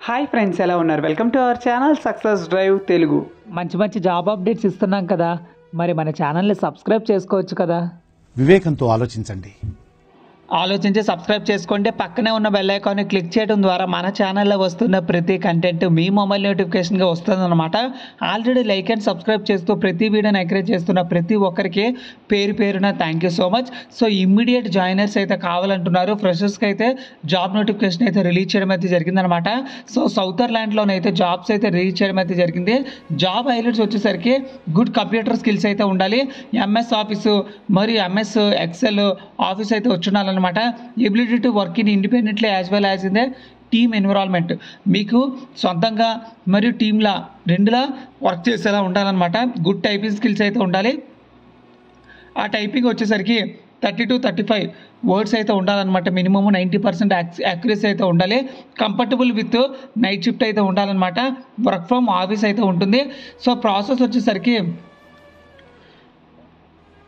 Hi friends, ఎలా ఉన్నారు? Welcome to our channel success drive Telugu. మంచి జాబ్ అప్డేట్స్ ఇస్తున్నాం కదా, మరి మన ఛానల్ని సబ్స్క్రైబ్ చేసుకోవచ్చు కదా. వివేకంతో ఆలోచించండి. ఆలోచించి సబ్స్క్రైబ్ చేసుకోండి. పక్కనే ఉన్న బెల్ ఐకాన్ని క్లిక్ చేయడం ద్వారా మన ఛానల్లో వస్తున్న ప్రతి కంటెంట్ మీ మొబైల్ నోటిఫికేషన్గా వస్తుందన్నమాట. ఆల్రెడీ లైక్ అండ్ సబ్స్క్రైబ్ చేస్తూ ప్రతి వీడియోని ఎంకరేజ్ చేస్తున్న ప్రతి ఒక్కరికి పేరు పేరున thank you so much. So immediate joiners అయితే కావాలంటున్నారు. ఫ్రెషర్స్కి అయితే జాబ్ నోటిఫికేషన్ అయితే రిలీజ్ చేయడం అయితే జరిగిందనమాట. సో సౌదర్లాండ్లోనైతే జాబ్స్ అయితే రిలీజ్ చేయడం అయితే జరిగింది. జాబ్ హైలైట్స్ వచ్చేసరికి గుడ్ కంప్యూటర్ స్కిల్స్ అయితే ఉండాలి, ఎంఎస్ ఆఫీసు మరియు ఎంఎస్ ఎక్సెల్ ఆఫీస్ అయితే వచ్చుండాలి అనమాట. Ability to work in independently as well as in the team environment, మీకు సొంతంగా మరియు టీంలా రెండులా వర్క్ చేసేలా ఉండాలన్నమాట. గుడ్ టైపింగ్ స్కిల్స్ అయితే ఉండాలి. ఆ టైపింగ్ వచ్చేసరికి 30 to 35 వర్డ్స్ అయితే ఉండాలన్నమాట. మినిమమ్ 90% యాక్యురసీ అయితే ఉండాలి. కంఫర్టబుల్ విత్ నైట్ షిఫ్ట్ అయితే ఉండాలన్నమాట. వర్క్ ఫ్రమ్ ఆఫీస్ అయితే ఉంటుంది. సో ప్రాసెస్ వచ్చేసరికి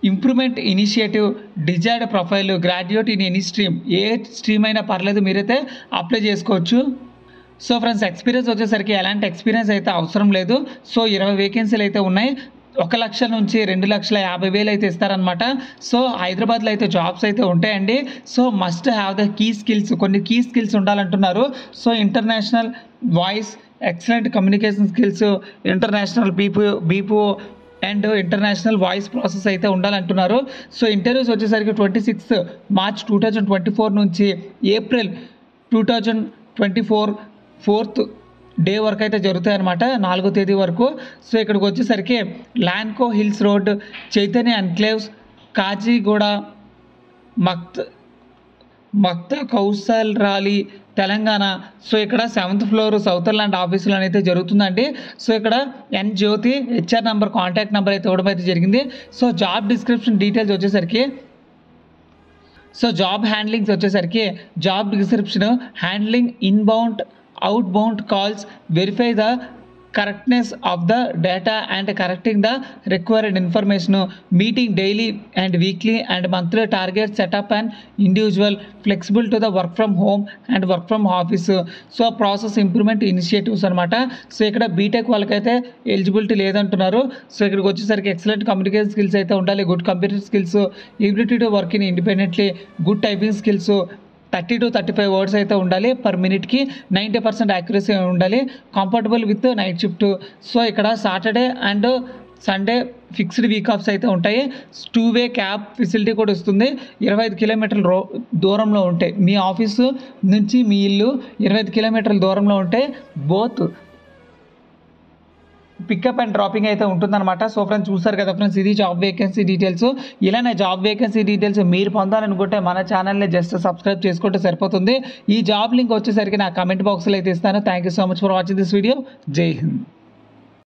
improvement initiative, desired profile, graduate in any stream, A stream అయినా పర్లేదు, మీరైతే అప్లై చేసుకోవచ్చు. సో ఫ్రెండ్స్, ఎక్స్పీరియన్స్ వచ్చేసరికి ఎలాంటి ఎక్స్పీరియన్స్ అయితే అవసరం లేదు. సో 20 వేకెన్సీలు అయితే ఉన్నాయి. 1 లక్ష నుంచి 2,50,000 అయితే ఇస్తారనమాట. సో హైదరాబాద్లో అయితే జాబ్స్ అయితే ఉంటాయండి. So must have the key skills, కొన్ని కీ స్కిల్స్ ఉండాలంటున్నారు. So international voice, excellent communication skills, international BPO and international voice process అయితే ఉండాలంటున్నారు. సో ఇంటర్వ్యూస్ వచ్చేసరికి 26 మార్చ్ 2024 నుంచి ఏప్రిల్ 2024 4th డే వరకు అయితే జరుగుతాయి అనమాట, 4వ తేదీ వరకు. సో ఇక్కడికి వచ్చేసరికి Lanco Hills Road, Chaitanya enclaves, Kajiguda, Makta Kaushal ర్యాలీ, తెలంగాణ. సో ఇక్కడ 7th ఫ్లోర్ సౌదర్లాండ్ ఆఫీసులో అయితే జరుగుతుందండి. సో ఇక్కడ N Jyoti HR number, contact number అయితే ఇవ్వడం అయితే జరిగింది. సో జాబ్ డిస్క్రిప్షన్ డీటెయిల్స్ వచ్చేసరికి, సో జాబ్ హ్యాండ్లింగ్స్ వచ్చేసరికి, job description handling inbound outbound calls, verify the correctness of the data and correcting the required information, meeting daily and weekly and monthly target, setup and individual, flexible to the work from home and work from office. So process improvement initiatives అనమాట. So ఇక్కడ B Tech వాళ్ళకైతే eligibility లేదంటున్నారు. So ఇక్కడికి వచ్చేసరికి excellent communication skills అయితే ఉండాలి, good computer skills, ability to work in independently, good typing skills, 30 to 35 words అయితే ఉండాలి, పర్ మినిట్కి 90% యాక్యురసీ ఉండాలి, comfortable with night shift. So ఇక్కడ Saturday and Sunday fixed week offs అయితే ఉంటాయి. 2-వే క్యాబ్ ఫెసిలిటీ కూడా వస్తుంది. 25 కిలోమీటర్ల దూరంలో ఉంటాయి మీ ఆఫీసు నుంచి, మీ ఇల్లు 25 కిలోమీటర్ల దూరంలో ఉంటే బోత్ పికప్ అండ్ డ్రాపింగ్ అయితే ఉంటుందన్నమాట. సో ఫ్రెండ్స్, చూసారు కదా ఫ్రెండ్స్, ఇది జాబ్ వేకెన్సీ డీటెయిల్స్. ఇలానే జాబ్ వేకెన్సీ డీటెయిల్స్ మీరు పొందాలనుకుంటే మన ఛానల్ని జస్ట్ సబ్స్క్రైబ్ చేసుకుంటే సరిపోతుంది. ఈ జాబ్ లింక్ వచ్చేసరికి నా కమెంట్ బాక్స్లో అయితే ఇస్తాను. Thank you so much for watching this video. జై హింద్.